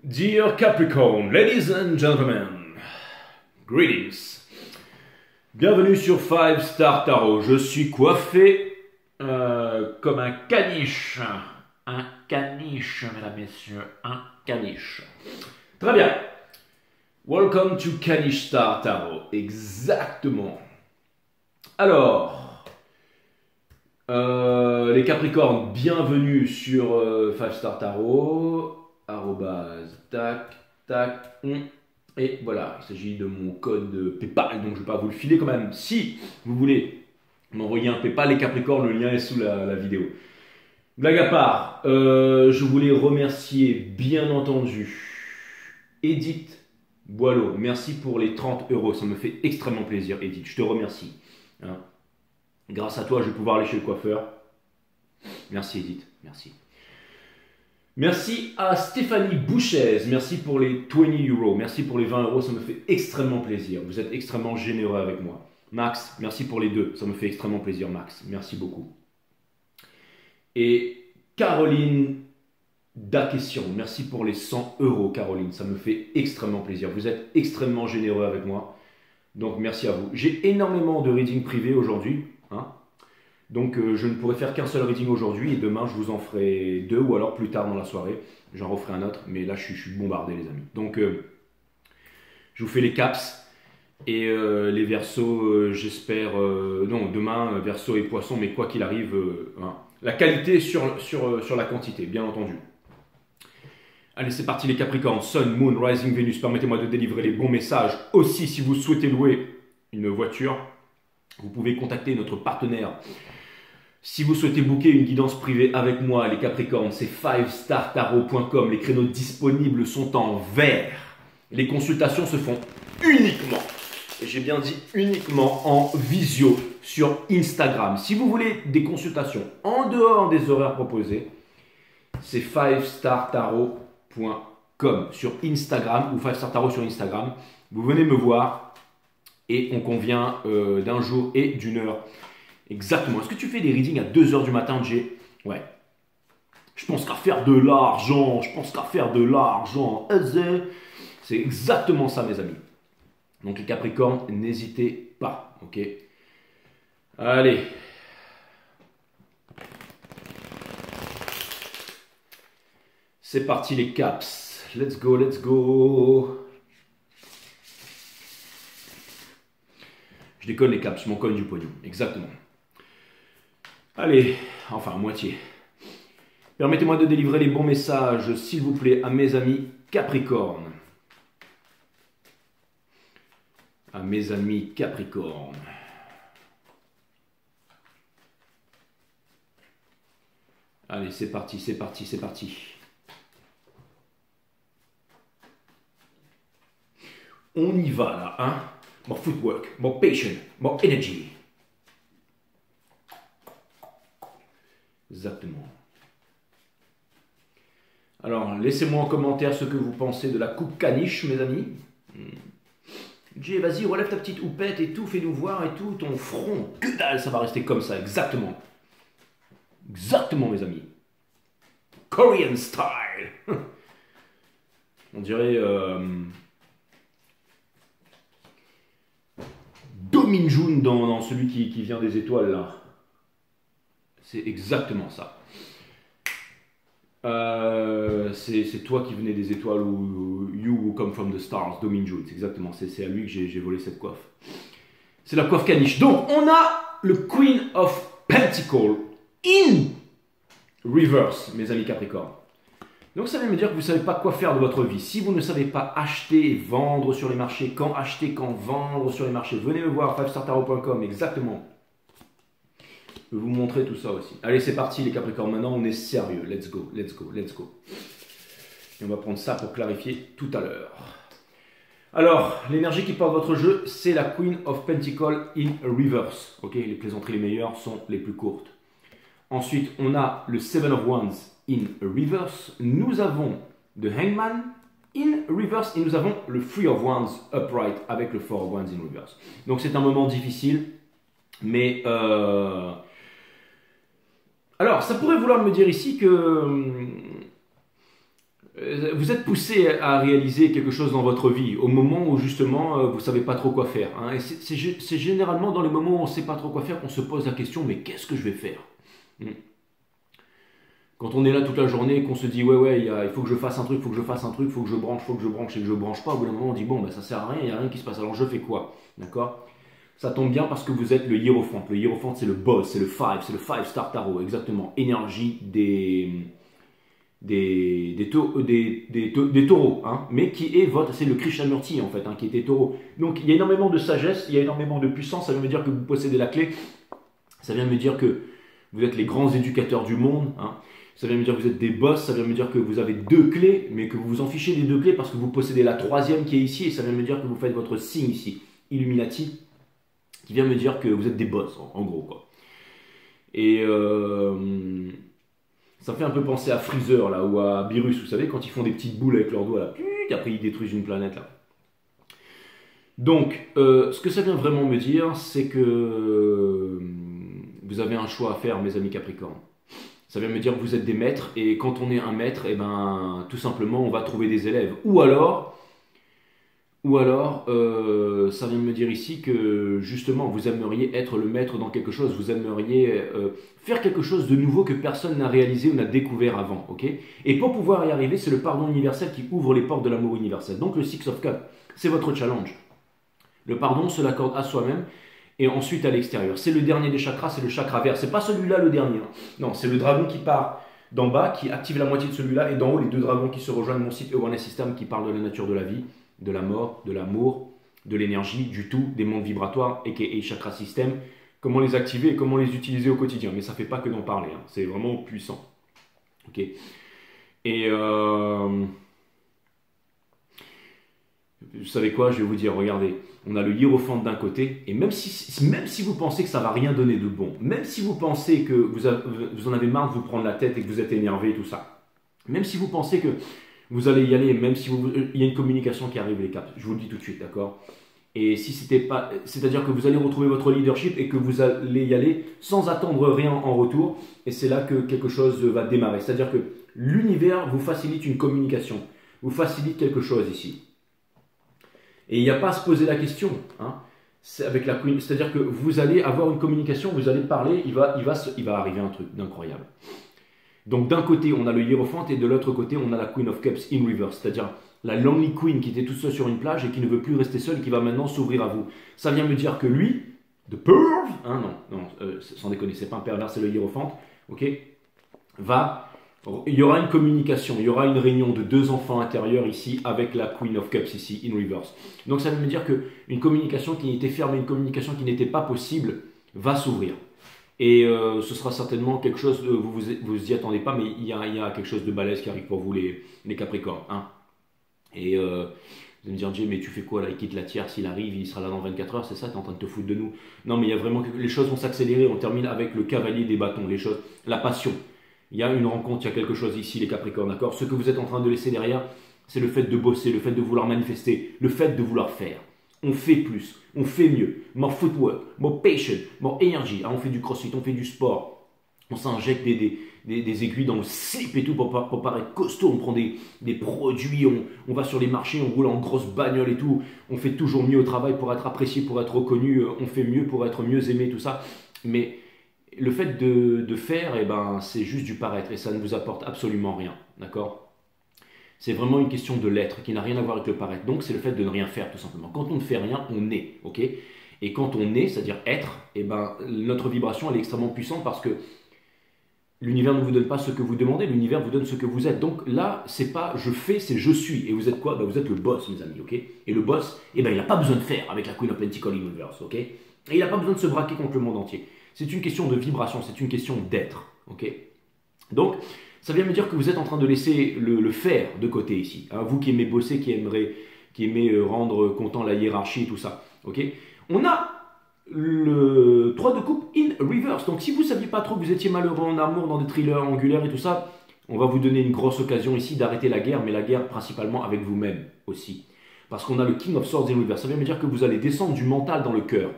Dear Capricorn, ladies and gentlemen, greetings. Bienvenue sur 5 Star Tarot. Je suis coiffé comme un caniche. Un caniche, mesdames, messieurs, un caniche. Très bien. Welcome to Caniche Star Tarot. Exactement. Alors, les Capricornes, bienvenue sur 5 Star Tarot. Arrobase, tac, tac, et voilà, il s'agit de mon code PayPal, donc je ne vais pas vous le filer quand même. Si vous voulez m'envoyer un PayPal, les Capricornes, le lien est sous la vidéo. Blague à part, je voulais remercier bien entendu Edith Boileau. Merci pour les 30 €, ça me fait extrêmement plaisir Edith, je te remercie. Hein. Grâce à toi, je vais pouvoir aller chez le coiffeur. Merci Edith, merci. Merci à Stéphanie Bouchez, merci pour les 20 €, merci pour les 20 €, ça me fait extrêmement plaisir. Vous êtes extrêmement généreux avec moi. Max, merci pour les 2, ça me fait extrêmement plaisir Max, merci beaucoup. Et Caroline Daquession, merci pour les 100 € Caroline, ça me fait extrêmement plaisir. Vous êtes extrêmement généreux avec moi, donc merci à vous. J'ai énormément de reading privés aujourd'hui, hein. Donc je ne pourrai faire qu'un seul reading aujourd'hui et demain je vous en ferai 2 ou alors plus tard dans la soirée, j'en referai un autre, mais là je suis bombardé les amis. Donc je vous fais les caps et les versos, j'espère, non demain verso et poisson, mais quoi qu'il arrive, hein, la qualité sur la quantité, bien entendu. Allez c'est parti les Capricornes, Sun, Moon, Rising, Venus, permettez-moi de délivrer les bons messages. Aussi si vous souhaitez louer une voiture, vous pouvez contacter notre partenaire. Si vous souhaitez booker une guidance privée avec moi, les Capricornes, c'est 5startarot.com. Les créneaux disponibles sont en vert. Les consultations se font uniquement, et j'ai bien dit uniquement, en visio sur Instagram. Si vous voulez des consultations en dehors des horaires proposés, c'est 5startarot.com sur Instagram ou 5startarot sur Instagram. Vous venez me voir et on convient d'un jour et d'une heure. Exactement. Est-ce que tu fais des readings à 2 h du matin, Jay? Ouais. Je pense qu'à faire de l'argent. Je pense qu'à faire de l'argent. C'est exactement ça, mes amis. Donc, les Capricornes, n'hésitez pas. Ok. Allez. C'est parti, les caps. Let's go, let's go. Je déconne les caps, je m'en cogne du pognon. Exactement. Allez, enfin, moitié. Permettez-moi de délivrer les bons messages, s'il vous plaît, à mes amis Capricornes. À mes amis Capricornes. Allez, c'est parti, c'est parti, c'est parti. On y va là, hein? More footwork, more patience, more energy. Exactement. Alors, laissez-moi en commentaire ce que vous pensez de la coupe caniche, mes amis. Jay, vas-y, relève ta petite houppette et tout, fais-nous voir et tout, ton front. Que dalle, ça va rester comme ça, exactement. Exactement, mes amis. Korean style. On dirait... Do Min-jun dans celui qui vient des étoiles, là. C'est exactement ça. C'est toi qui venais des étoiles ou You Who Come From The Stars, Do Min-jun. C'est exactement, c'est à lui que j'ai volé cette coiffe. C'est la coiffe caniche. Donc, on a le Queen of Pentacles in reverse, mes amis Capricornes. Donc, ça veut me dire que vous ne savez pas quoi faire de votre vie. Si vous ne savez pas acheter et vendre sur les marchés, quand acheter, quand vendre sur les marchés, venez me voir, 5startarot.com, exactement. Je vais vous montrer tout ça aussi. Allez, c'est parti les Capricornes, maintenant on est sérieux. Let's go, let's go, let's go. Et on va prendre ça pour clarifier tout à l'heure. Alors, l'énergie qui porte votre jeu, c'est la Queen of Pentacles in reverse. Ok, les plaisanteries les meilleures sont les plus courtes. Ensuite, on a le Seven of Wands in reverse. Nous avons The Hangman in reverse et nous avons le Three of Wands upright avec le Four of Wands in reverse. Donc c'est un moment difficile, mais alors ça pourrait vouloir me dire ici que Vous êtes poussé à réaliser quelque chose dans votre vie au moment où justement vous ne savez pas trop quoi faire. Hein. Et c'est généralement dans les moments où on ne sait pas trop quoi faire qu'on se pose la question, mais qu'est-ce que je vais faire? Quand on est là toute la journée et qu'on se dit ouais, il faut que je fasse un truc, il faut que je fasse un truc, il faut que je branche, et que je branche pas, au bout d'un moment on dit bon, ben, ça sert à rien, il n'y a rien qui se passe, alors je fais quoi? D'accord? Ça tombe bien parce que vous êtes le Hiérophante. Le Hiérophante c'est le boss, c'est le five star tarot, exactement. Énergie des taureaux, hein, mais qui est votre, c'est le Krishnamurti en fait, hein, qui était taureau. Donc il y a énormément de sagesse, il y a énormément de puissance, ça veut me dire que vous possédez la clé, ça vient me dire que vous êtes les grands éducateurs du monde, hein. Ça vient me dire que vous êtes des boss, ça vient me dire que vous avez 2 clés, mais que vous vous en fichez des 2 clés parce que vous possédez la 3e qui est ici, et ça vient me dire que vous faites votre signe ici, Illuminati, qui vient me dire que vous êtes des boss, en gros, quoi. Et ça fait un peu penser à Freezer, là, ou à Beerus, vous savez, quand ils font des petites boules avec leurs doigts, là, et après ils détruisent une planète, là. Donc, ce que ça vient vraiment me dire, c'est que vous avez un choix à faire, mes amis Capricorne. Ça vient me dire que vous êtes des maîtres, et quand on est un maître, eh ben, tout simplement, on va trouver des élèves. Ou alors, ça vient me dire ici que, justement, vous aimeriez être le maître dans quelque chose, vous aimeriez faire quelque chose de nouveau que personne n'a réalisé ou n'a découvert avant, ok? Et pour pouvoir y arriver, c'est le pardon universel qui ouvre les portes de l'amour universel. Donc le Six of Cups, c'est votre challenge. Le pardon se l'accorde à soi-même, et ensuite à l'extérieur. C'est le dernier des chakras, c'est le chakra vert. C'est pas celui-là le dernier. Hein. Non, c'est le dragon qui part d'en bas, qui active la moitié de celui-là, et d'en haut, les 2 dragons qui se rejoignent. Mon site Awareness System qui parle de la nature de la vie, de la mort, de l'amour, de l'énergie, du tout, des mondes vibratoires, et chakra system. Comment les activer et comment les utiliser au quotidien. Mais ça fait pas que d'en parler. Hein. C'est vraiment puissant. Ok. Et vous savez quoi, je vais vous dire, regardez, on a le Hiérophante d'un côté, et même si vous pensez que ça va rien donner de bon, même si vous pensez que vous en avez marre de vous prendre la tête et que vous êtes énervé et tout ça, même si vous pensez que vous allez y aller, même si il y a une communication qui arrive les caps, je vous le dis tout de suite, d'accord? Et si c'était pas, c'est-à-dire que vous allez retrouver votre leadership et que vous allez y aller sans attendre rien en retour, et c'est là que quelque chose va démarrer. C'est-à-dire que l'univers vous facilite une communication, vous facilite quelque chose ici. Et il n'y a pas à se poser la question, hein. Avec la Queen, c'est-à-dire que vous allez avoir une communication, vous allez parler, il va arriver un truc d'incroyable. Donc d'un côté on a le Hiérophante et de l'autre côté on a la Queen of Cups in reverse, c'est-à-dire la Lonely Queen qui était toute seule sur une plage et qui ne veut plus rester seule et qui va maintenant s'ouvrir à vous. Ça vient me dire que lui, the perv, hein, sans déconner, c'est pas un pervers, c'est le Hiérophante, ok, il y aura une communication, il y aura une réunion de 2 enfants intérieurs ici avec la Queen of Cups ici, in reverse. Donc ça veut me dire qu'une communication qui était fermée, une communication qui n'était pas possible, va s'ouvrir. Et ce sera certainement quelque chose, vous y attendez pas, mais il y a quelque chose de balèze qui arrive pour vous les Capricornes. Hein. Et vous allez me dire, Jay, mais tu fais quoi là? Il quitte la tierce, il arrive, il sera là dans 24 heures, c'est ça? Tu es en train de te foutre de nous? Non, mais il y a vraiment les choses vont s'accélérer. On termine avec le cavalier des bâtons, les choses, la passion. Il y a une rencontre, il y a quelque chose ici, les Capricornes, d'accord? Ce que vous êtes en train de laisser derrière, c'est le fait de bosser, le fait de vouloir manifester, le fait de vouloir faire. On fait plus, on fait mieux, more footwork, more patience, more energy. Ah, on fait du crossfit, on fait du sport, on s'injecte des aiguilles dans le slip et tout pour paraître costaud, on prend des produits, on va sur les marchés, on roule en grosse bagnole et tout, on fait toujours mieux au travail pour être apprécié, pour être reconnu, on fait mieux pour être mieux aimé, tout ça. Mais le fait de faire, eh ben, c'est juste du paraître et ça ne vous apporte absolument rien, d'accord? C'est vraiment une question de l'être qui n'a rien à voir avec le paraître. Donc c'est le fait de ne rien faire tout simplement. Quand on ne fait rien, on est, ok? Et quand on est, c'est-à-dire être, eh ben, notre vibration elle est extrêmement puissante parce que l'univers ne vous donne pas ce que vous demandez, l'univers vous donne ce que vous êtes. Donc là, c'est pas je fais, c'est je suis. Et vous êtes quoi? Ben, vous êtes le boss, mes amis, ok? Et le boss, eh ben, il n'a pas besoin de faire avec la Queen of Pentacles Universe, ok? Et il n'a pas besoin de se braquer contre le monde entier. C'est une question de vibration, c'est une question d'être, ok? Donc, ça vient me dire que vous êtes en train de laisser le faire de côté ici. Hein, vous qui aimez bosser, qui aimez rendre content la hiérarchie et tout ça, ok? On a le 3 de coupe in reverse. Donc, si vous ne saviez pas trop que vous étiez malheureux en amour dans des thrillers angulaires et tout ça, on va vous donner une grosse occasion ici d'arrêter la guerre, mais la guerre principalement avec vous-même aussi. Parce qu'on a le King of Swords in reverse. Ça vient me dire que vous allez descendre du mental dans le cœur.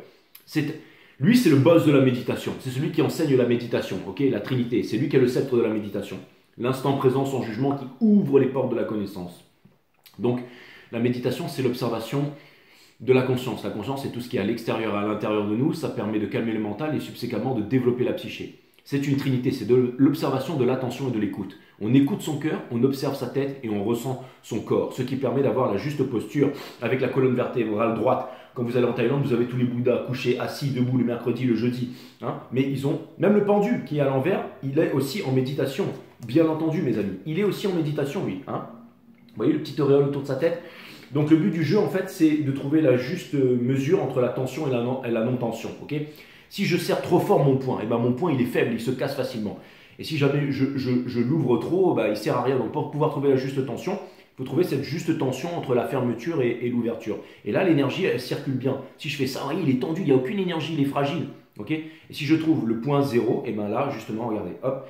Lui, c'est le boss de la méditation. C'est celui qui enseigne la méditation, ok? La Trinité. C'est lui qui a le sceptre de la méditation. L'instant présent sans jugement qui ouvre les portes de la connaissance. Donc, la méditation, c'est l'observation de la conscience. La conscience, c'est tout ce qui est à l'extérieur et à l'intérieur de nous. Ça permet de calmer le mental et subséquemment de développer la psyché. C'est une trinité, c'est de l'observation, de l'attention et de l'écoute. On écoute son cœur, on observe sa tête et on ressent son corps. Ce qui permet d'avoir la juste posture avec la colonne vertébrale droite. Quand vous allez en Thaïlande, vous avez tous les Bouddhas couchés, assis, debout le mercredi, le jeudi. Hein, mais ils ont, même le pendu qui est à l'envers, il est aussi en méditation. Bien entendu, mes amis. Il est aussi en méditation, lui. Hein. Vous voyez le petit auréole autour de sa tête? Donc le but du jeu, en fait, c'est de trouver la juste mesure entre la tension et la non-tension. Okay, si je serre trop fort mon poing, et ben mon poing il est faible, il se casse facilement. Et si jamais je l'ouvre trop, ben, il ne sert à rien. Donc pour pouvoir trouver la juste tension, il faut trouver cette juste tension entre la fermeture et l'ouverture. Et là, l'énergie, elle circule bien. Si je fais ça, il est tendu, il n'y a aucune énergie, il est fragile. Okay, et si je trouve le point 0, et ben là, justement, regardez, hop.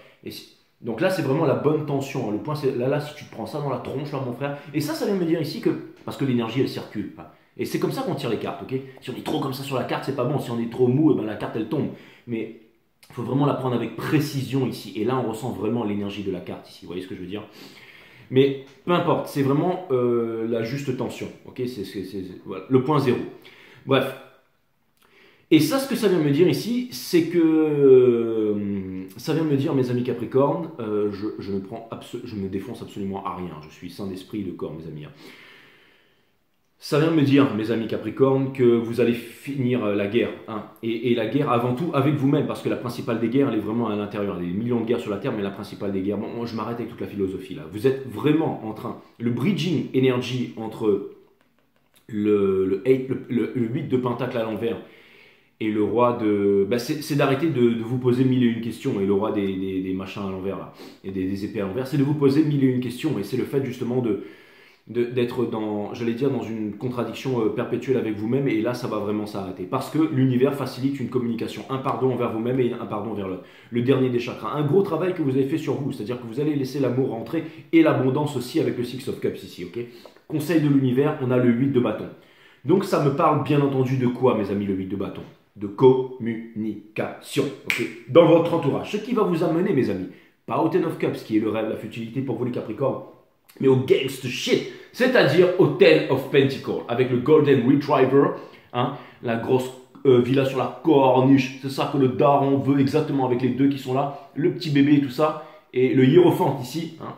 Donc là, c'est vraiment la bonne tension. Le point, c'est là, si tu te prends ça dans la tronche, là, mon frère. Et ça vient me dire ici que, parce que l'énergie, elle circule. Et c'est comme ça qu'on tire les cartes, ok? Si on est trop comme ça sur la carte, c'est pas bon. Si on est trop mou, et ben la carte, elle tombe. Mais il faut vraiment la prendre avec précision ici. Et là, on ressent vraiment l'énergie de la carte ici. Vous voyez ce que je veux dire? Mais peu importe, c'est vraiment la juste tension, ok? Voilà, le point 0. Bref. Et ça, ce que ça vient me dire ici, c'est que ça vient me dire, mes amis Capricorne, je me défonce absolument à rien. Je suis sain d'esprit et de corps, mes amis. Ça vient me dire, mes amis Capricorne, que vous allez finir la guerre. Hein, et la guerre, avant tout, avec vous-même, parce que la principale des guerres, elle est vraiment à l'intérieur. Il y a des millions de guerres sur la Terre, mais la principale des guerres, bon, je m'arrête avec toute la philosophie là. Vous êtes vraiment en train, le bridging énergie entre le 8 de pentacle à l'envers et le roi de... Ben c'est d'arrêter de vous poser mille et une questions. Et le roi des machins à l'envers, là, et des épées à l'envers, c'est de vous poser mille et une questions. Et c'est le fait justement d'être dans, j'allais dire, dans une contradiction perpétuelle avec vous-même. Et là, ça va vraiment s'arrêter. Parce que l'univers facilite une communication. Un pardon envers vous-même et un pardon envers l'autre. Le dernier des chakras. Un gros travail que vous avez fait sur vous. C'est-à-dire que vous allez laisser l'amour rentrer et l'abondance aussi avec le Six of Cups ici. Ok, conseil de l'univers, on a le 8 de bâton. Donc ça me parle bien entendu de quoi, mes amis, le 8 de bâton? De communication, ok, dans votre entourage. Ce qui va vous amener, mes amis, pas au Ten of Cups, qui est le rêve, la futilité pour vous les Capricornes, mais au gangster shit, c'est-à-dire au Ten of Pentacles, avec le Golden Retriever, hein, la grosse villa sur la corniche, c'est ça que le daron veut exactement avec les deux qui sont là, le petit bébé et tout ça, et le hiérophante ici, hein,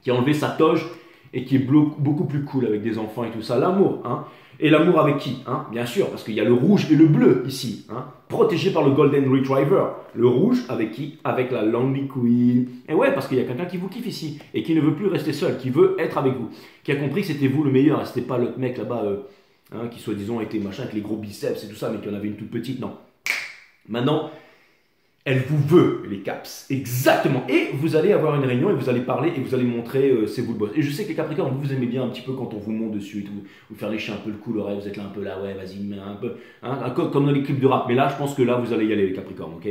qui a enlevé sa toge et qui est beaucoup plus cool avec des enfants et tout ça, l'amour, hein. Et l'amour avec qui, hein? Bien sûr, parce qu'il y a le rouge et le bleu ici, hein? Protégé par le Golden Retriever. Le rouge avec qui? Avec la Lonely Queen. Et ouais, parce qu'il y a quelqu'un qui vous kiffe ici et qui ne veut plus rester seul, qui veut être avec vous, qui a compris que c'était vous le meilleur, hein? C'était pas l'autre mec là-bas hein, qui soi-disant était machin avec les gros biceps et tout ça, mais qui en avait une toute petite, non. Maintenant, elle vous veut, les caps, exactement. Et vous allez avoir une réunion et vous allez parler et vous allez montrer c'est vous le boss. Et je sais que les Capricornes, vous aimez bien un petit peu quand on vous monte dessus et tout, vous faire lécher un peu le cou, l'oreille, vous êtes là un peu là, ouais, vas-y, un peu, hein, comme dans les clips de rap. Mais là, je pense que là, vous allez y aller, les Capricornes, ok?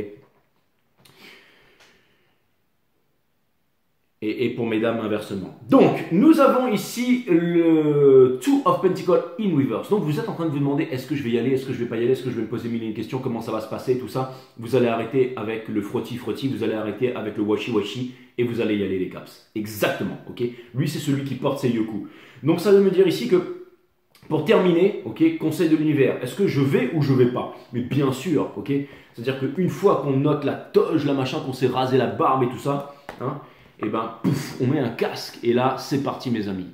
Et pour mesdames, inversement. Donc, nous avons ici le Two of Pentacles in reverse. Donc, vous êtes en train de vous demander, est-ce que je vais y aller, est-ce que je vais pas y aller, est-ce que je vais me poser mille et une questions, comment ça va se passer, tout ça. Vous allez arrêter avec le frotti-frotti, vous allez arrêter avec le washi-washi, et vous allez y aller, les caps. Exactement, ok? Lui, c'est celui qui porte ses yoku. Donc, ça veut me dire ici que, pour terminer, ok, conseil de l'univers, est-ce que je vais ou je vais pas? Mais bien sûr, ok? C'est-à-dire qu'une fois qu'on note la toge, la machin, qu'on s'est rasé la barbe et tout ça, hein, et ben, pouf, on met un casque, et là, c'est parti, mes amis.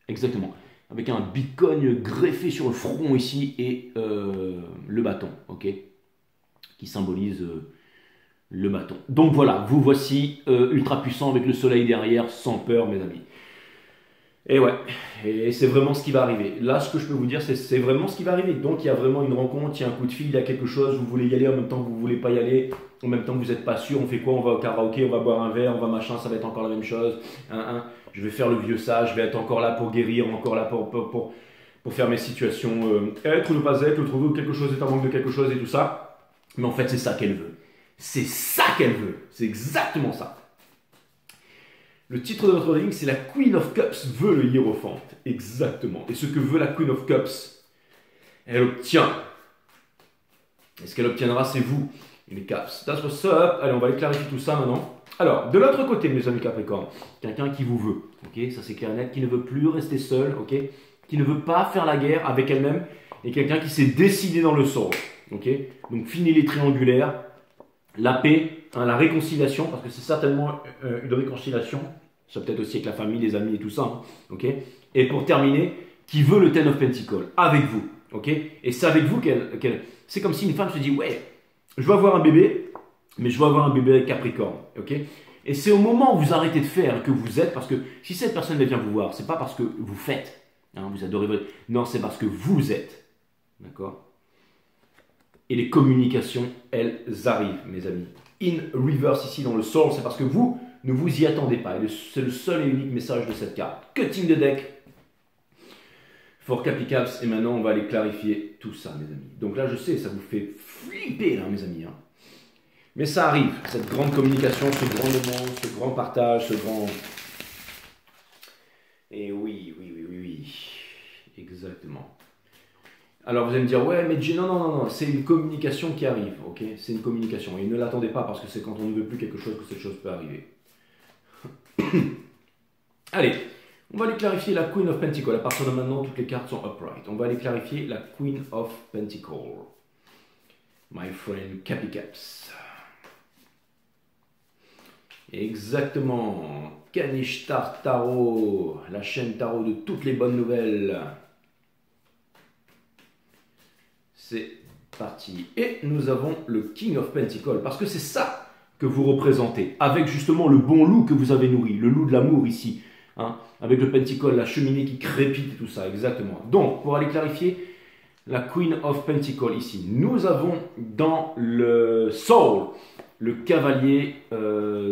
Exactement. Avec un bitcoin greffé sur le front ici, et le bâton, ok? Qui symbolise le bâton. Donc voilà, vous voici ultra puissant avec le soleil derrière, sans peur, mes amis. Et ouais, et c'est vraiment ce qui va arriver. Là, ce que je peux vous dire, c'est vraiment ce qui va arriver. Donc, il y a vraiment une rencontre, il y a un coup de fil, il y a quelque chose, vous voulez y aller en même temps que vous ne voulez pas y aller, en même temps que vous n'êtes pas sûr, on fait quoi? On va au karaoké, on va boire un verre, on va machin, ça va être encore la même chose. Je vais faire le vieux sage, je vais être encore là pour guérir, encore là pour faire mes situations, être ou ne pas être, trouver quelque chose est un manque de quelque chose et tout ça. Mais en fait, c'est ça qu'elle veut. C'est ça qu'elle veut. C'est exactement ça. Le titre de notre reading, c'est la Queen of Cups veut le hiérophante. Exactement. Et ce que veut la Queen of Cups, elle obtient. Et ce qu'elle obtiendra, c'est vous, les caps. That's what's up. Allez, on va aller clarifier tout ça maintenant. Alors, de l'autre côté, mes amis Capricorne, quelqu'un qui vous veut, ok, ça c'est clair et net, qui ne veut plus rester seul, ok, qui ne veut pas faire la guerre avec elle-même, et quelqu'un qui s'est décidé dans le soul, ok. Donc, fini les triangulaires, la paix, hein, la réconciliation, parce que c'est certainement une réconciliation, ça peut être aussi avec la famille, les amis et tout ça, hein, ok. Et pour terminer, qui veut le Ten of Pentacles avec vous, ok. Et c'est avec vous qu'elle, c'est comme si une femme se dit, ouais, je veux avoir un bébé, mais je veux avoir un bébé avec Capricorne, ok. Et c'est au moment où vous arrêtez de faire que vous êtes, parce que si cette personne vient vous voir, c'est pas parce que vous faites, hein, vous adorez votre... Non, c'est parce que vous êtes, d'accord. Et les communications, elles arrivent, mes amis. In reverse ici dans le soul, c'est parce que vous ne vous y attendez pas. Et c'est le seul et unique message de cette carte. Cutting the deck for Capricaps. Et maintenant, on va aller clarifier tout ça, mes amis. Donc là, je sais, ça vous fait flipper, là, mes amis, hein. Mais ça arrive, cette grande communication, ce grand moment, ce grand partage, ce grand... Et oui, exactement. Alors vous allez me dire, ouais, mais non, c'est une communication qui arrive, ok. C'est une communication, et ne l'attendez pas parce que c'est quand on ne veut plus quelque chose que cette chose peut arriver. Allez, on va aller clarifier la Queen of Pentacles. À partir de maintenant, toutes les cartes sont upright. On va aller clarifier la Queen of Pentacles. My friend Capricaps. Exactement, Kanishtar Tarot, la chaîne tarot de toutes les bonnes nouvelles. C'est parti. Et nous avons le King of Pentacles, parce que c'est ça que vous représentez, avec justement le bon loup que vous avez nourri, le loup de l'amour ici, hein, avec le Pentacle, la cheminée qui crépite et tout ça, exactement. Donc, pour aller clarifier, la Queen of Pentacles ici, nous avons dans le Soul, le cavalier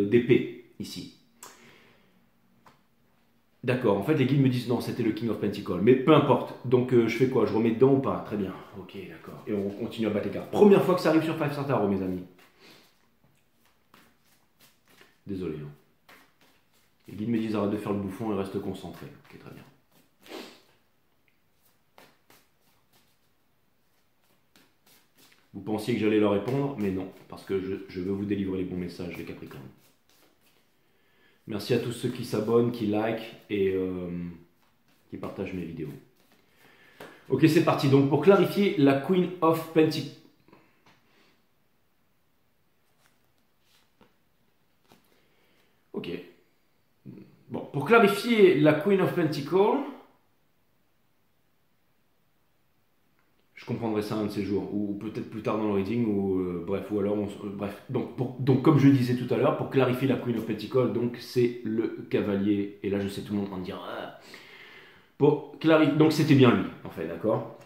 d'épée, ici. D'accord, en fait les guides me disent non, c'était le King of Pentacles, mais peu importe. Donc je fais quoi? Je remets dedans ou pas? Très bien, ok, d'accord. Et on continue à battre les cartes. Première fois que ça arrive sur Five Star Tarot, mes amis. Désolé. Hein. Les guides me disent arrête de faire le bouffon et reste concentré. Ok, très bien. Vous pensiez que j'allais leur répondre, mais non, parce que je veux vous délivrer les bons messages, les Capricornes. Merci à tous ceux qui s'abonnent, qui likent et qui partagent mes vidéos. Ok, c'est parti. Donc, pour clarifier, la Queen of Pentacles. Ok. Bon, pour clarifier la Queen of Pentacles, je comprendrai ça un de ces jours, ou peut-être plus tard dans le reading, ou bref, ou alors, bref. Donc, comme je disais tout à l'heure, pour clarifier la Queen of Pentacles, donc c'est le cavalier, et là je sais tout le monde va me dire, ah. Pour clarifier, donc c'était bien lui, en fait, d'accord.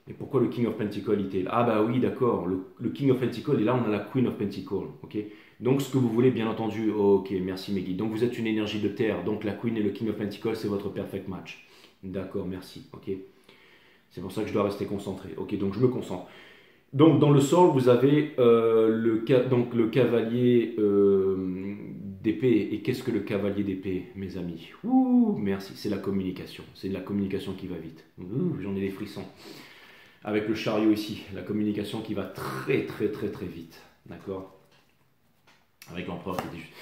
Et pourquoi le King of Pentacles était là? Ah bah oui, d'accord, le King of Pentacles, et là on a la Queen of Pentacles, ok. Donc ce que vous voulez, bien entendu, ok, merci Meggy. Donc vous êtes une énergie de terre, donc la Queen et le King of Pentacles, c'est votre perfect match. D'accord, merci, ok. C'est pour ça que je dois rester concentré. Ok, donc je me concentre. Donc dans le sol, vous avez le cavalier d'épée. Et qu'est-ce que le cavalier d'épée, mes amis? Ouh, merci, c'est la communication. C'est la communication qui va vite. J'en ai des frissons. Avec le chariot ici, la communication qui va très vite. D'accord? Avec l'empereur qui était juste.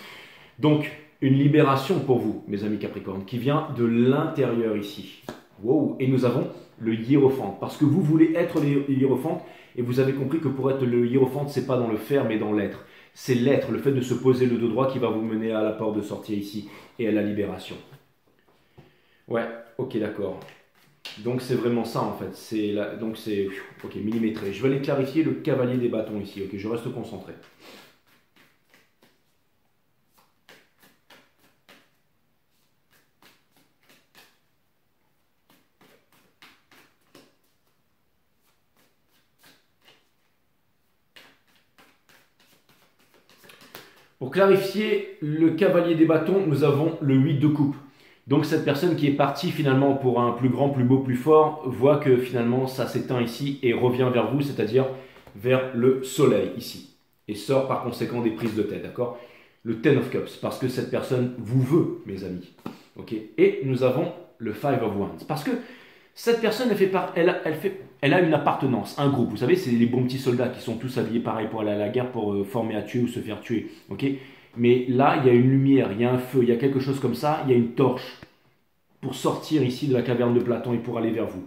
Donc, une libération pour vous, mes amis Capricorne, qui vient de l'intérieur ici. Wow. Et nous avons le hiérophante, parce que vous voulez être le hiérophante, et vous avez compris que pour être le hiérophante, c'est pas dans le faire, mais dans l'être. C'est l'être, le fait de se poser le dos droit qui va vous mener à la porte de sortie ici, et à la libération. Ouais, ok, d'accord. Donc c'est vraiment ça en fait, donc c'est, ok, millimétré. Je vais aller clarifier le cavalier des bâtons ici, ok, je reste concentré. Pour clarifier le cavalier des bâtons, nous avons le 8 de coupe. Donc cette personne qui est partie finalement pour un plus grand, plus beau, plus fort, voit que finalement ça s'éteint ici et revient vers vous, c'est-à-dire vers le soleil ici. Et sort par conséquent des prises de tête, d'accord? Le Ten of Cups, parce que cette personne vous veut, mes amis. Okay, et nous avons le Five of Wands, parce que cette personne, elle a une appartenance, un groupe. Vous savez, c'est les bons petits soldats qui sont tous habillés pareil pour aller à la guerre, pour former à tuer ou se faire tuer. Okay, Mais là, il y a une lumière, il y a un feu, il y a quelque chose comme ça, il y a une torche pour sortir ici de la caverne de Platon et pour aller vers vous.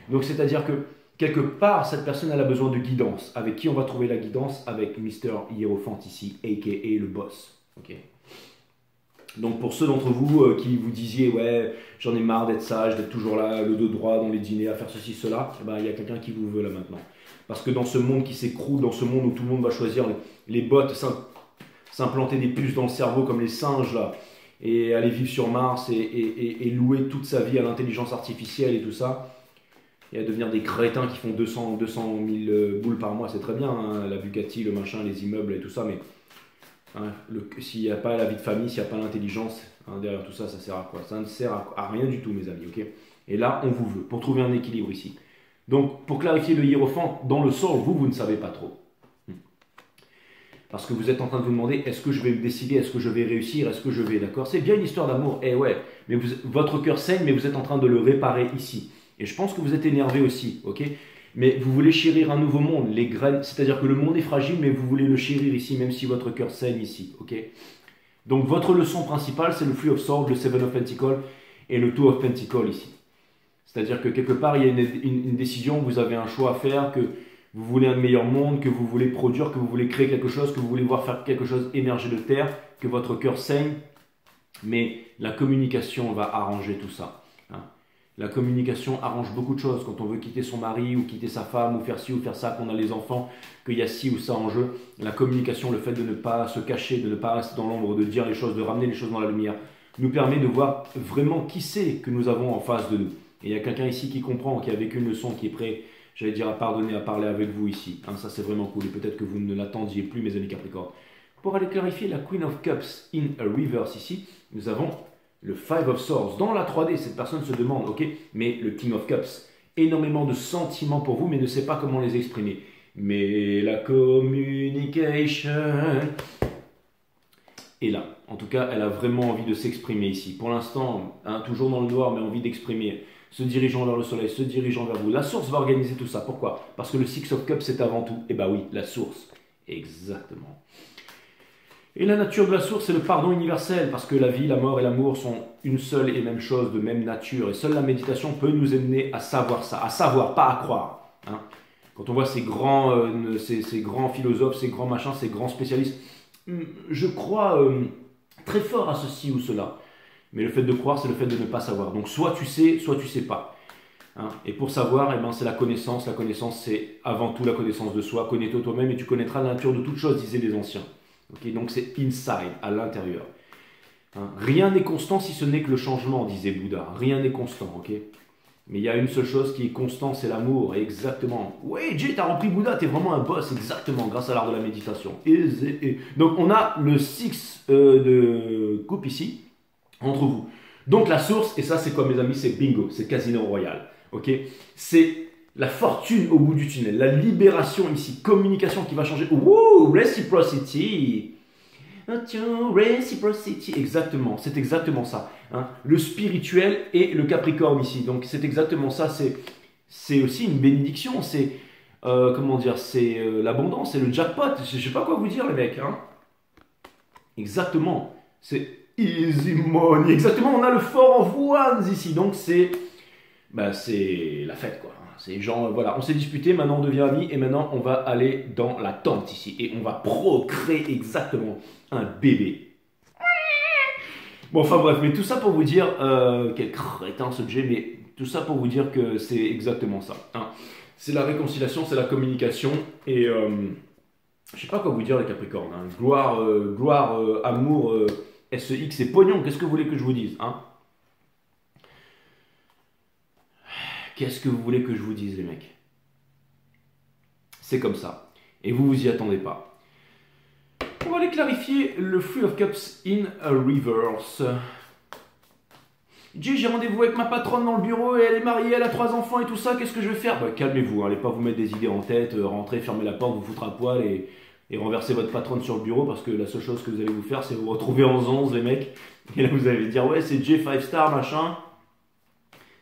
Donc c'est-à-dire que quelque part, cette personne elle a besoin de guidance. Avec qui on va trouver la guidance? Avec Mister Hiérophant ici, a.k.a. le boss. Ok. Donc pour ceux d'entre vous qui vous disiez ouais j'en ai marre d'être sage, d'être toujours là, le dos droit dans les dîners, à faire ceci, cela, eh ben, il y a quelqu'un qui vous veut là maintenant. Parce que dans ce monde qui s'écroule, dans ce monde où tout le monde va choisir les bottes, s'implanter des puces dans le cerveau comme les singes là, et aller vivre sur Mars et louer toute sa vie à l'intelligence artificielle et tout ça, et à devenir des crétins qui font 200 000 boules par mois, c'est très bien, hein, la Bugatti, le machin, les immeubles et tout ça, mais hein, s'il n'y a pas la vie de famille, s'il n'y a pas l'intelligence, hein, derrière tout ça, ça sert à quoi? Ça ne sert à rien du tout, mes amis, ok? Et là, on vous veut, pour trouver un équilibre ici. Donc, pour clarifier le hiérophant, dans le sort, vous ne savez pas trop. Parce que vous êtes en train de vous demander, est-ce que je vais me décider, est-ce que je vais réussir, est-ce que je vais, d'accord? C'est bien une histoire d'amour, eh ouais, mais votre cœur saigne, mais vous êtes en train de le réparer ici. Et je pense que vous êtes énervé aussi, ok? Mais vous voulez chérir un nouveau monde, les graines, c'est-à-dire que le monde est fragile, mais vous voulez le chérir ici, même si votre cœur saigne ici, ok? Donc votre leçon principale, c'est le Three of Swords, le Seven of Pentacles et le Two of Pentacles ici. C'est-à-dire que quelque part, il y a une décision, vous avez un choix à faire, que vous voulez un meilleur monde, que vous voulez produire, que vous voulez créer quelque chose, que vous voulez voir faire quelque chose émerger de terre, que votre cœur saigne, mais la communication va arranger tout ça. Hein. La communication arrange beaucoup de choses. Quand on veut quitter son mari ou quitter sa femme ou faire ci ou faire ça, qu'on a les enfants, qu'il y a ci ou ça en jeu, la communication, le fait de ne pas se cacher, de ne pas rester dans l'ombre, de dire les choses, de ramener les choses dans la lumière, nous permet de voir vraiment qui c'est que nous avons en face de nous. Et il y a quelqu'un ici qui comprend, qui a vécu une leçon, qui est prêt, j'allais dire, à pardonner, à parler avec vous ici. Hein, ça, c'est vraiment cool. Et peut-être que vous ne l'attendiez plus, mes amis Capricorne. Pour aller clarifier la Queen of Cups in a reverse ici, nous avons le Five of Swords. Dans la 3D, cette personne se demande, ok, mais le King of Cups, énormément de sentiments pour vous, mais ne sait pas comment les exprimer. Mais la communication est là. En tout cas, elle a vraiment envie de s'exprimer ici. Pour l'instant, hein, toujours dans le noir, mais envie d'exprimer. Se dirigeant vers le soleil, se dirigeant vers vous. La source va organiser tout ça. Pourquoi? Parce que le Six of Cups, c'est avant tout. Eh bien oui, la source. Exactement. Et la nature de la source, c'est le pardon universel. Parce que la vie, la mort et l'amour sont une seule et même chose, de même nature. Et seule la méditation peut nous amener à savoir ça. À savoir, pas à croire. Hein. Quand on voit ces grands philosophes, ces grands machins, ces grands spécialistes, je crois très fort à ceci ou cela. Mais le fait de croire, c'est le fait de ne pas savoir. Donc soit tu sais pas. Hein. Et pour savoir, eh ben, c'est la connaissance. La connaissance, c'est avant tout la connaissance de soi. Connais-toi toi-même et tu connaîtras la nature de toute chose, disaient les anciens. Okay, donc c'est inside, à l'intérieur. Hein. Rien n'est constant si ce n'est que le changement, disait Bouddha. Rien n'est constant, ok? Mais il y a une seule chose qui est constante, c'est l'amour. Exactement. Ouais, Jay, t'as rempli Bouddha, t'es vraiment un boss. Exactement, grâce à l'art de la méditation. Donc on a le 6 de coupe ici. Entre vous. Donc la source, et ça c'est quoi mes amis, c'est bingo, c'est Casino Royal. Ok, c'est la fortune au bout du tunnel, la libération ici, communication qui va changer. Wouh, reciprocity. Reciprocity, exactement, c'est exactement ça. Hein. Le spirituel et le Capricorne ici, donc c'est exactement ça. C'est aussi une bénédiction, c'est comment dire, c'est l'abondance, c'est le jackpot. Je sais pas quoi vous dire les mecs. Hein. Exactement, c'est easy money. Exactement, on a le Four of Wands ici. Donc c'est la fête quoi. C'est genre, voilà, on s'est disputé, maintenant on devient amis et maintenant on va aller dans la tente ici. Et on va procréer exactement un bébé. Bon, enfin bref, mais tout ça pour vous dire, quel crétin ce Jay, mais tout ça pour vous dire que c'est exactement ça. Hein. C'est la réconciliation, c'est la communication et je sais pas quoi vous dire les Capricornes. Hein. Gloire, amour... SEX et pognon, qu'est-ce que vous voulez que je vous dise hein? Qu'est-ce que vous voulez que je vous dise les mecs? C'est comme ça. Et vous vous y attendez pas. On va aller clarifier le Three of Cups in a reverse. J'ai rendez-vous avec ma patronne dans le bureau et elle est mariée, elle a 3 enfants et tout ça, qu'est-ce que je vais faire? Bah, calmez-vous, allez pas vous mettre des idées en tête, rentrez, fermez la porte, vous foutre à poil et renverser votre patronne sur le bureau parce que la seule chose que vous allez vous faire c'est vous retrouver en 11 les mecs et là vous allez dire ouais c'est J 5 star machin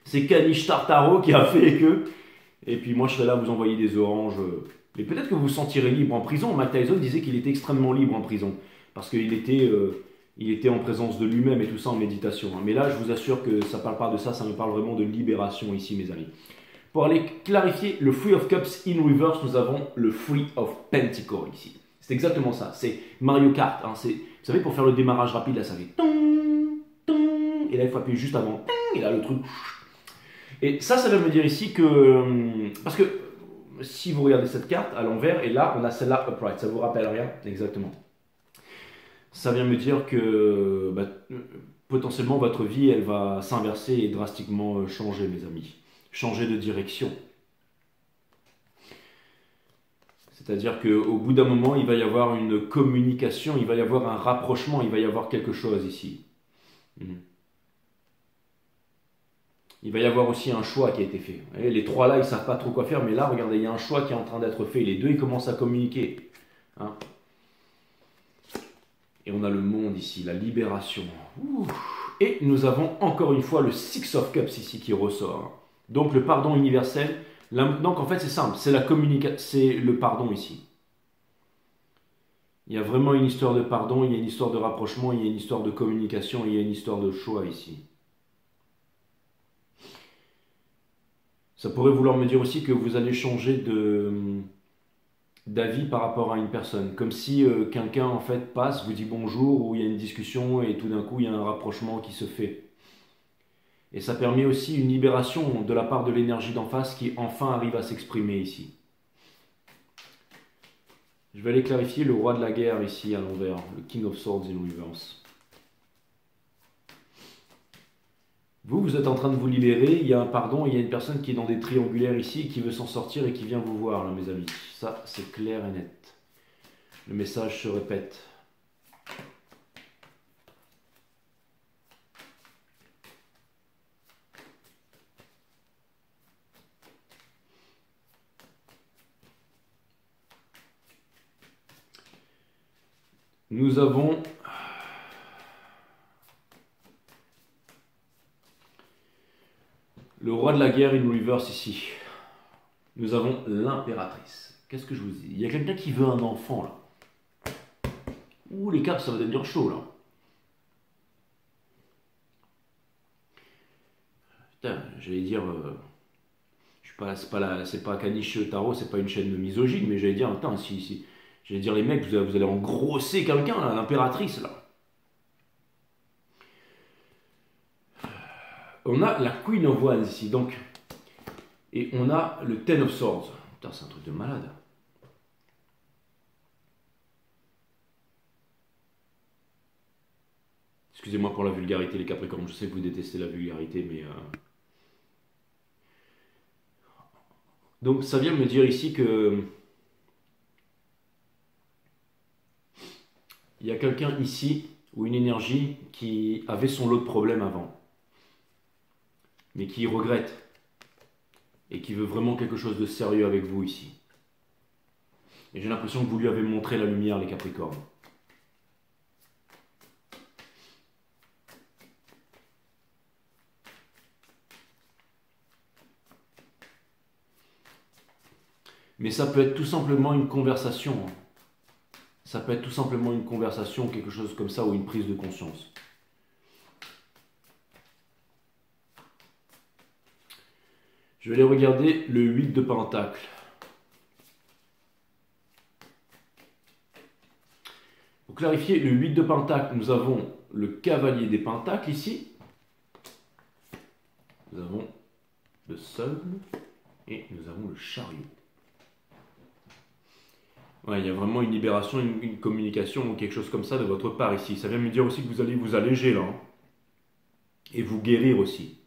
c'est Kanish Tartaro qui a fait que et puis moi je serai là à vous envoyer des oranges mais peut-être que vous vous sentirez libre en prison. Mike Tyson disait qu'il était extrêmement libre en prison parce il était en présence de lui-même et tout ça en méditation. Mais là, je vous assure que ça ne parle pas de ça, ça me parle vraiment de libération ici, mes amis. Pour aller clarifier le Three of Cups in reverse, nous avons le Three of Pentacles ici. C'est exactement ça, c'est Mario Kart. Hein, vous savez, pour faire le démarrage rapide, là, ça fait tong, tong, et là, il faut appuyer juste avant, tong, et là, le truc. Et ça veut me dire ici que, parce que si vous regardez cette carte à l'envers, et là, on a celle-là upright, ça vous rappelle rien? Exactement. Ça vient me dire que potentiellement, votre vie, elle va s'inverser et drastiquement changer, mes amis. Changer de direction. C'est-à-dire qu'au bout d'un moment, il va y avoir une communication, il va y avoir un rapprochement, il va y avoir quelque chose ici. Il va y avoir aussi un choix qui a été fait. Les trois là, ils ne savent pas trop quoi faire, mais là, regardez, il y a un choix qui est en train d'être fait. Les deux, ils commencent à communiquer. Hein. Et on a le monde ici, la libération. Ouh. Et nous avons encore une fois le Six of Cups ici qui ressort. Donc le pardon universel. Donc en fait, c'est simple, c'est la communication, c'est le pardon ici. Il y a vraiment une histoire de pardon, il y a une histoire de rapprochement, il y a une histoire de communication, il y a une histoire de choix ici. Ça pourrait vouloir me dire aussi que vous allez changer d'avis par rapport à une personne. Comme si quelqu'un en fait passe, vous dit bonjour, ou il y a une discussion et tout d'un coup il y a un rapprochement qui se fait. Et ça permet aussi une libération de la part de l'énergie d'en face qui enfin arrive à s'exprimer ici. Je vais aller clarifier le roi de la guerre ici à l'envers, le King of Swords in reverse. Vous êtes en train de vous libérer, il y a un pardon, il y a une personne qui est dans des triangulaires ici, qui veut s'en sortir et qui vient vous voir, là, mes amis. Ça, c'est clair et net. Le message se répète. Nous avons le roi de la guerre in reverse ici. Nous avons l'impératrice. Qu'est-ce que je vous dis? Il y a quelqu'un qui veut un enfant là. Ouh, les cartes, ça va devenir chaud là. Putain, j'allais dire, c'est pas Kanish Tarot, c'est pas une chaîne misogyne, mais j'allais dire, attends, j'allais dire les mecs, vous allez engrosser quelqu'un là, l'impératrice là. On a la Queen of Wands ici, donc, et on a le Ten of Swords. Putain, c'est un truc de malade. Excusez-moi pour la vulgarité, les Capricornes. Je sais que vous détestez la vulgarité, mais... Donc, ça vient me dire ici que... Il y a quelqu'un ici, ou une énergie, qui avait son lot de problèmes avant. Mais qui regrette. Et qui veut vraiment quelque chose de sérieux avec vous ici. Et j'ai l'impression que vous lui avez montré la lumière, les Capricornes. Mais ça peut être tout simplement une conversation. Ça peut être tout simplement une conversation, quelque chose comme ça, ou une prise de conscience. Je vais aller regarder le 8 de Pentacle. Pour clarifier, le 8 de Pentacle, nous avons le Cavalier des Pentacles ici. Nous avons le Sun et nous avons le Chariot. Ouais, il y a vraiment une libération, une communication ou quelque chose comme ça de votre part ici. Ça vient me dire aussi que vous allez vous alléger là. Hein, et vous guérir aussi.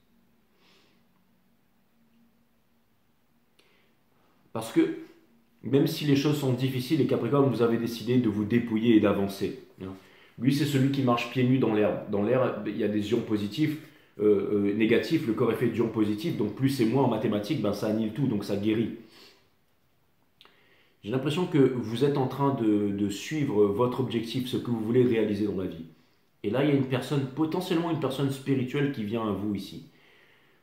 Parce que même si les choses sont difficiles, les Capricornes, vous avez décidé de vous dépouiller et d'avancer. Lui, c'est celui qui marche pieds nus dans l'air. Dans l'air, il y a des ions positifs, négatifs. Le corps est fait d'ions positifs. Donc plus et moins en mathématiques, ben, ça annule tout, donc ça guérit. J'ai l'impression que vous êtes en train de suivre votre objectif, ce que vous voulez réaliser dans la vie. Et là, il y a une personne, potentiellement une personne spirituelle qui vient à vous ici.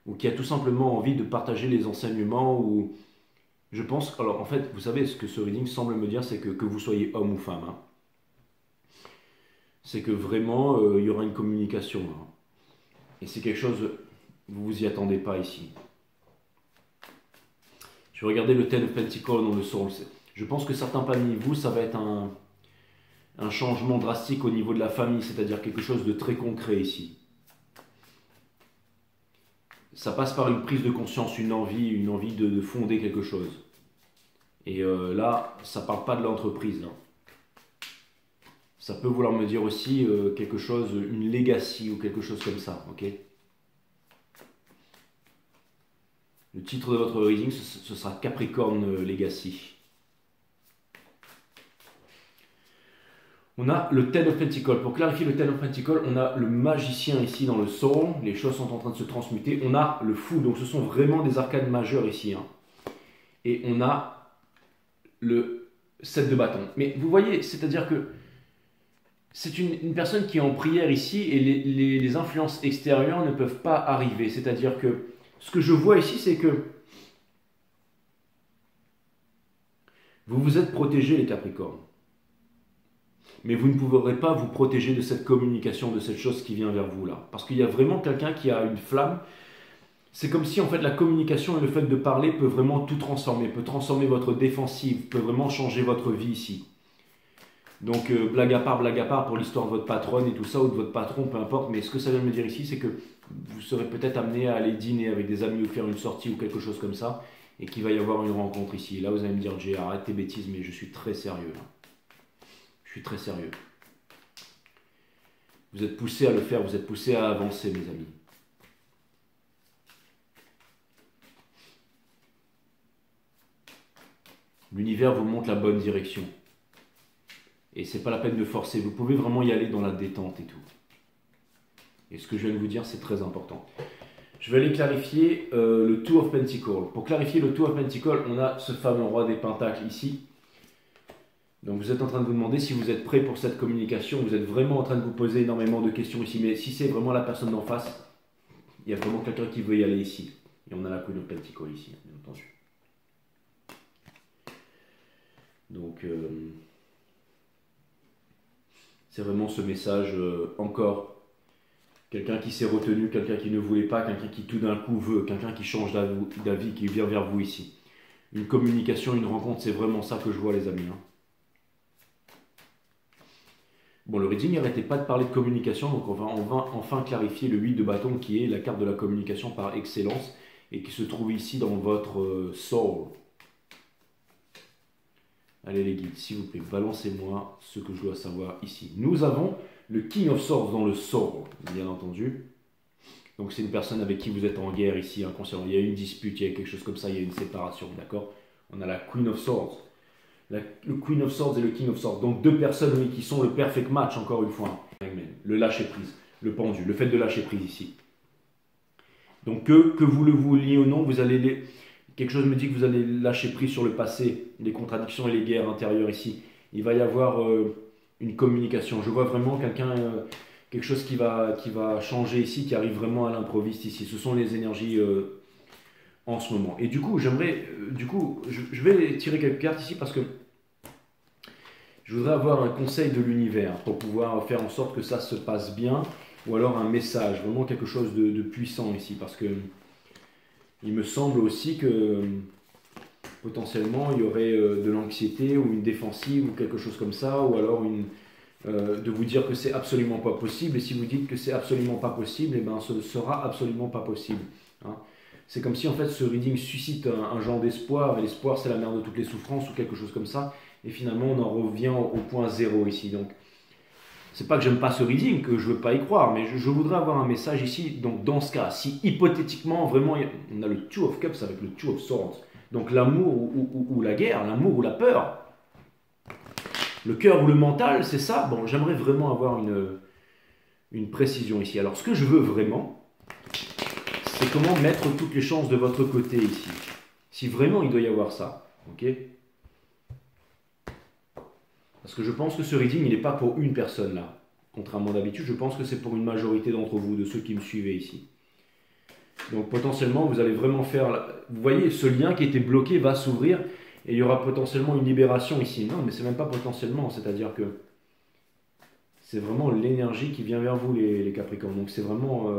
Ou qui a tout simplement envie de partager les enseignements. Ou je pense, alors en fait, vous savez, ce que ce reading semble me dire, c'est que vous soyez homme ou femme. Hein. c'est que vraiment, il y aura une communication. Hein. Et c'est quelque chose, vous vous y attendez pas ici. Je vais regarder le Ten of Pentacles dans le Soul. Je pense que certains parmi vous, ça va être un changement drastique au niveau de la famille, c'est-à-dire quelque chose de très concret ici. Ça passe par une prise de conscience, une envie de fonder quelque chose. Et là, ça ne parle pas de l'entreprise. Hein. Ça peut vouloir me dire aussi quelque chose, une legacy ou quelque chose comme ça. Ok. Le titre de votre reading, ce sera Capricorne Legacy. On a le Ten of Pentacles. Pour clarifier le Ten of Pentacles, on a le magicien ici dans le Soul. Les choses sont en train de se transmuter. On a le fou. Donc ce sont vraiment des arcanes majeures ici. Hein. Et on a le 7 de bâton. Mais vous voyez, c'est-à-dire que c'est une personne qui est en prière ici et les influences extérieures ne peuvent pas arriver. C'est-à-dire que ce que je vois ici, c'est que vous vous êtes protégés les Capricornes. Mais vous ne pourrez pas vous protéger de cette communication, de cette chose qui vient vers vous là. Parce qu'il y a vraiment quelqu'un qui a une flamme. C'est comme si en fait la communication et le fait de parler peut vraiment tout transformer, peut transformer votre défensive, peut vraiment changer votre vie ici. Donc blague à part pour l'histoire de votre patronne et tout ça, ou de votre patron, peu importe. Mais ce que ça vient de me dire ici, c'est que vous serez peut-être amené à aller dîner avec des amis ou faire une sortie ou quelque chose comme ça. Et qu'il va y avoir une rencontre ici. Et là vous allez me dire, Jay, arrête tes bêtises, mais je suis très sérieux là. Je suis très sérieux. Vous êtes poussé à le faire, vous êtes poussé à avancer, mes amis. L'univers vous montre la bonne direction. Et c'est pas la peine de forcer. Vous pouvez vraiment y aller dans la détente et tout. Et ce que je viens de vous dire, c'est très important. Je vais aller clarifier le Two of Pentacles. Pour clarifier le Two of Pentacles, on a ce fameux roi des pentacles ici. Donc vous êtes en train de vous demander si vous êtes prêt pour cette communication, vous êtes vraiment en train de vous poser énormément de questions ici, mais si c'est vraiment la personne d'en face, il y a vraiment quelqu'un qui veut y aller ici. Et on a la Queen of Pentacles ici, bien entendu. Donc c'est vraiment ce message encore. Quelqu'un qui s'est retenu, quelqu'un qui ne voulait pas, quelqu'un qui tout d'un coup veut, quelqu'un qui change d'avis, qui vient vers vous ici. Une communication, une rencontre, c'est vraiment ça que je vois les amis. Hein. Bon, le reading n'arrêtait pas de parler de communication, donc on va enfin clarifier le 8 de bâton qui est la carte de la communication par excellence et qui se trouve ici dans votre soul. Allez les guides, s'il vous plaît, balancez-moi ce que je dois savoir ici. Nous avons le King of Swords dans le soul, bien entendu. Donc c'est une personne avec qui vous êtes en guerre ici, inconsciemment. Il y a une dispute, il y a quelque chose comme ça, il y a une séparation, d'accord? On a la Queen of Swords. Le Queen of Swords et le King of Swords. Donc deux personnes oui, qui sont le perfect match, encore une fois. Le lâcher prise, le pendu, le fait de lâcher prise ici. Donc que vous le vouliez ou non, vous allez quelque chose me dit que vous allez lâcher prise sur le passé, les contradictions et les guerres intérieures ici. Il va y avoir une communication. Je vois vraiment quelqu'un, quelque chose qui va changer ici, qui arrive vraiment à l'improviste ici. Ce sont les énergies en ce moment. Et du coup, je vais tirer quelques cartes ici parce que je voudrais avoir un conseil de l'univers pour pouvoir faire en sorte que ça se passe bien, ou alors un message, vraiment quelque chose de puissant ici, parce que il me semble aussi que potentiellement il y aurait de l'anxiété ou une défensive ou quelque chose comme ça, ou alors de vous dire que c'est absolument pas possible, et si vous dites que c'est absolument pas possible, et ben ce ne sera absolument pas possible. Hein. C'est comme si en fait ce reading suscite un genre d'espoir, et l'espoir c'est la mère de toutes les souffrances ou quelque chose comme ça, et finalement on en revient au point zéro ici. Donc c'est pas que j'aime pas ce reading, que je veux pas y croire, mais je voudrais avoir un message ici. Donc dans ce cas, si hypothétiquement vraiment on a le Two of Cups avec le Two of Swords, donc l'amour ou la guerre, l'amour ou la peur, le cœur ou le mental, c'est ça. Bon, j'aimerais vraiment avoir une précision ici. Alors ce que je veux vraiment, c'est comment mettre toutes les chances de votre côté ici. Si vraiment il doit y avoir ça, ok? Parce que je pense que ce reading, il n'est pas pour une personne là. Contrairement d'habitude, je pense que c'est pour une majorité d'entre vous, de ceux qui me suivez ici. Donc potentiellement, vous allez vraiment faire... Vous voyez, ce lien qui était bloqué va s'ouvrir et il y aura potentiellement une libération ici. Non, mais c'est même pas potentiellement, c'est-à-dire que c'est vraiment l'énergie qui vient vers vous, les Capricornes. Donc c'est vraiment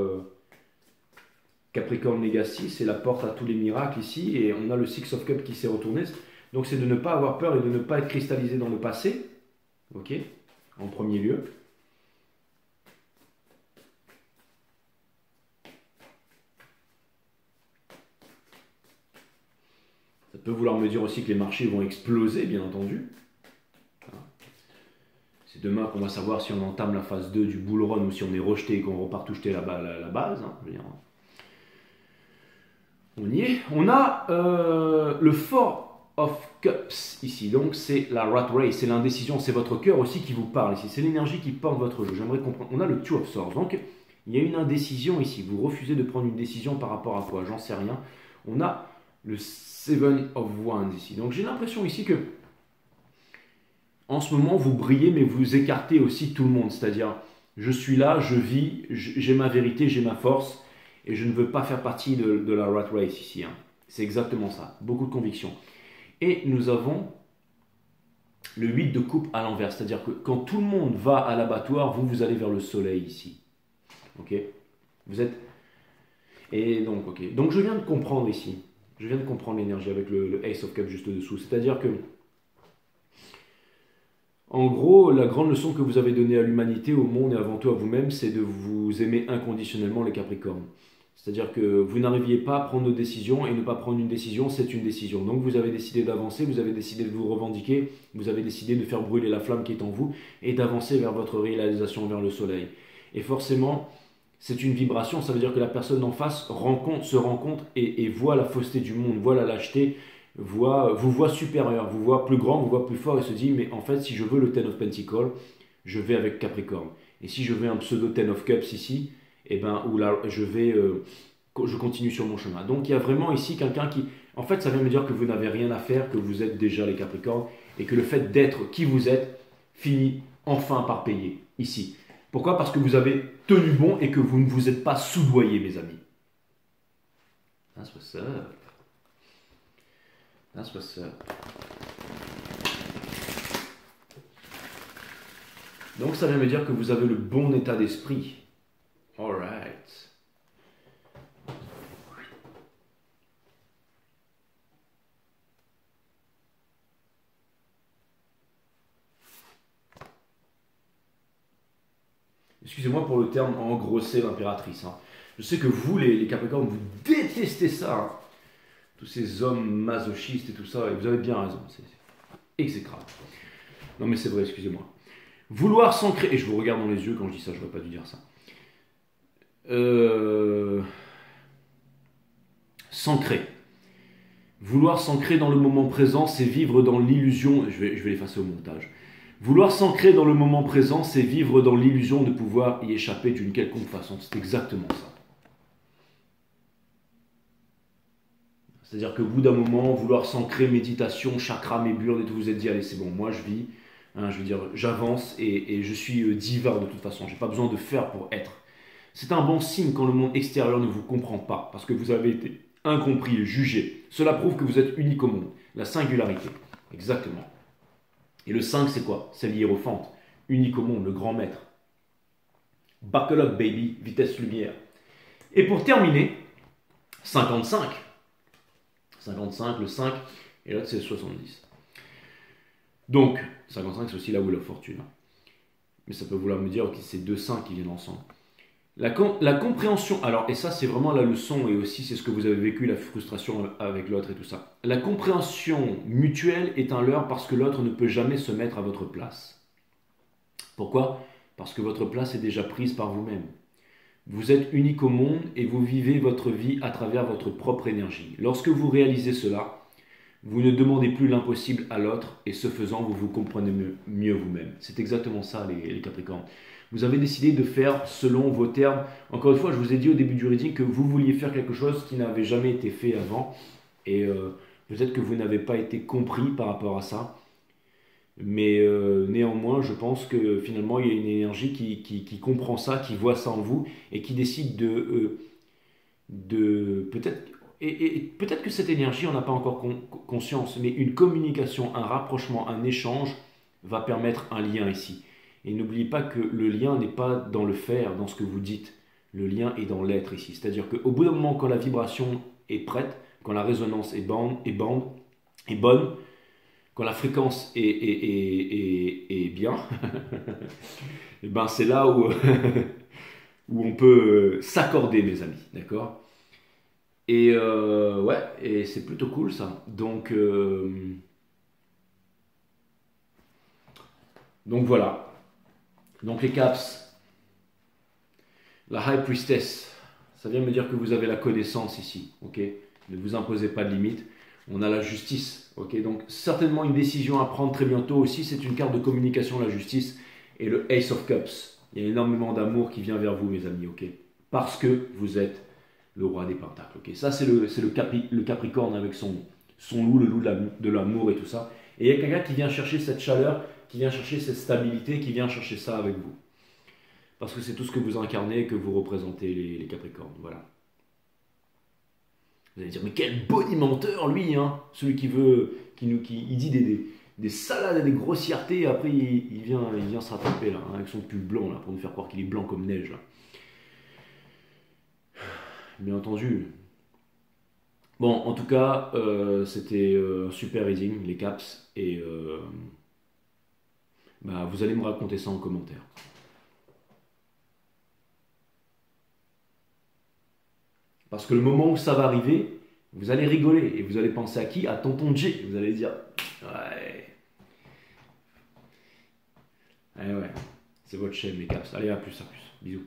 Capricorne Legacy, c'est la porte à tous les miracles ici. Et on a le Six of Cups qui s'est retourné. Donc c'est de ne pas avoir peur et de ne pas être cristallisé dans le passé. Ok, en premier lieu. Ça peut vouloir me dire aussi que les marchés vont exploser, bien entendu. C'est demain qu'on va savoir si on entame la phase 2 du bull run ou si on est rejeté et qu'on repart tout jeter la base. Hein, je veux dire. On y est. On a le Four of Cups ici. Donc c'est la rat race, c'est l'indécision, c'est votre cœur aussi qui vous parle ici. C'est l'énergie qui porte votre jeu. J'aimerais comprendre. On a le Two of Swords. Donc il y a une indécision ici. Vous refusez de prendre une décision par rapport à quoi? J'en sais rien. On a le Seven of Wands ici. Donc j'ai l'impression ici que en ce moment vous brillez mais vous écartez aussi tout le monde. C'est-à-dire je suis là, je vis, j'ai ma vérité, j'ai ma force. Et je ne veux pas faire partie de la rat race ici. Hein. C'est exactement ça. Beaucoup de conviction. Et nous avons le 8 de coupe à l'envers. C'est-à-dire que quand tout le monde va à l'abattoir, vous allez vers le soleil ici. Ok? Vous êtes... Et donc, ok. Donc je viens de comprendre ici. Je viens de comprendre l'énergie avec le Ace of Cups juste dessous. C'est-à-dire que, en gros, la grande leçon que vous avez donnée à l'humanité, au monde et avant tout à vous-même, c'est de vous aimer inconditionnellement les Capricornes. C'est-à-dire que vous n'arriviez pas à prendre de décision et ne pas prendre une décision, c'est une décision. Donc vous avez décidé d'avancer, vous avez décidé de vous revendiquer, vous avez décidé de faire brûler la flamme qui est en vous et d'avancer vers votre réalisation, vers le soleil. Et forcément, c'est une vibration, ça veut dire que la personne en face se rencontre et voit la fausseté du monde, voit la lâcheté, vous voit supérieur, vous voit plus grand, vous voit plus fort et se dit, mais en fait, si je veux le Ten of Pentacles, je vais avec Capricorne. Et si je veux un pseudo Ten of Cups ici, eh ben, où là, je continue sur mon chemin. Donc il y a vraiment ici quelqu'un qui, en fait, ça vient me dire que vous n'avez rien à faire, que vous êtes déjà les Capricornes, et que le fait d'être qui vous êtes finit enfin par payer, ici. Pourquoi? Parce que vous avez tenu bon et que vous ne vous êtes pas soudoyé, mes amis. That's what's up. That's what's up. Donc ça vient me dire que vous avez le bon état d'esprit. Alright. Excusez-moi pour le terme engrosser l'impératrice. Hein. Je sais que vous, les Capricornes, vous détestez ça. Hein. Tous ces hommes masochistes et tout ça, et vous avez bien raison. C'est exécrable. Non mais c'est vrai, excusez-moi. Vouloir s'ancrer, et je vous regarde dans les yeux quand je dis ça, je n'aurais pas dû dire ça. S'ancrer. Vouloir s'ancrer dans le moment présent, c'est vivre dans l'illusion. Je vais l'effacer au montage. Vouloir s'ancrer dans le moment présent, c'est vivre dans l'illusion de pouvoir y échapper d'une quelconque façon. C'est exactement ça. C'est-à-dire qu'au bout d'un moment, vouloir s'ancrer, méditation, chakra, mes burnes et tout, vous vous êtes dit, allez, c'est bon, moi je vis, hein, je veux dire, j'avance et je suis divin de toute façon. Je n'ai pas besoin de faire pour être. C'est un bon signe quand le monde extérieur ne vous comprend pas, parce que vous avez été incompris et jugé. Cela prouve que vous êtes unique au monde. La singularité. Exactement. Et le 5, c'est quoi? C'est l'hiérophante. Unique au monde, le grand maître. Buckle up, baby. Vitesse lumière. Et pour terminer, 55. 55, le 5, et l'autre c'est 70. Donc, 55, c'est aussi la Wheel of Fortune. Mais ça peut vouloir me dire que c'est deux 5 qui viennent ensemble. La compréhension, alors, et ça c'est vraiment la leçon, et aussi c'est ce que vous avez vécu, la frustration avec l'autre et tout ça. La compréhension mutuelle est un leurre parce que l'autre ne peut jamais se mettre à votre place. Pourquoi? Parce que votre place est déjà prise par vous-même. Vous êtes unique au monde et vous vivez votre vie à travers votre propre énergie. Lorsque vous réalisez cela, vous ne demandez plus l'impossible à l'autre et ce faisant, vous vous comprenez mieux vous-même. C'est exactement ça les Capricornes. Vous avez décidé de faire selon vos termes. Encore une fois, je vous ai dit au début du reading que vous vouliez faire quelque chose qui n'avait jamais été fait avant. Et peut-être que vous n'avez pas été compris par rapport à ça. Mais néanmoins, je pense que finalement, il y a une énergie qui comprend ça, qui voit ça en vous et qui décide de peut-être... Et peut-être que cette énergie, on n'a pas encore conscience, mais une communication, un rapprochement, un échange va permettre un lien ici. Et n'oubliez pas que le lien n'est pas dans le faire, dans ce que vous dites. Le lien est dans l'être ici. C'est-à-dire qu'au bout d'un moment, quand la vibration est prête, quand la résonance est bonne, quand la fréquence est bien, et ben c'est là où, où on peut s'accorder, mes amis, d'accord? Et ouais, et c'est plutôt cool ça. Donc voilà. Donc les caps, la High Priestess, ça vient me dire que vous avez la connaissance ici, ok? Ne vous imposez pas de limites. On a la justice, ok? Donc certainement une décision à prendre très bientôt aussi. C'est une carte de communication, la justice. Et le Ace of Cups. Il y a énormément d'amour qui vient vers vous, mes amis, ok? Parce que vous êtes le roi des pentacles, ok? Ça, c'est le Capricorne avec son loup, le loup de l'amour et tout ça. Et il y a quelqu'un qui vient chercher cette chaleur, qui vient chercher cette stabilité, qui vient chercher ça avec vous. Parce que c'est tout ce que vous incarnez, que vous représentez, les Capricornes, voilà. Vous allez dire, mais quel bonimenteur, lui, hein, celui qui veut, il dit des salades et des grossièretés, et après il vient se rattraper là, hein, avec son pull blanc là, pour nous faire croire qu'il est blanc comme neige là. Bien entendu. Bon, en tout cas, c'était un super reading, les caps, et bah, vous allez me raconter ça en commentaire. Parce que le moment où ça va arriver, vous allez rigoler, et vous allez penser à qui? À Tonton J. Vous allez dire, ouais, ouais, c'est votre chaîne, les caps. Allez, à plus, bisous.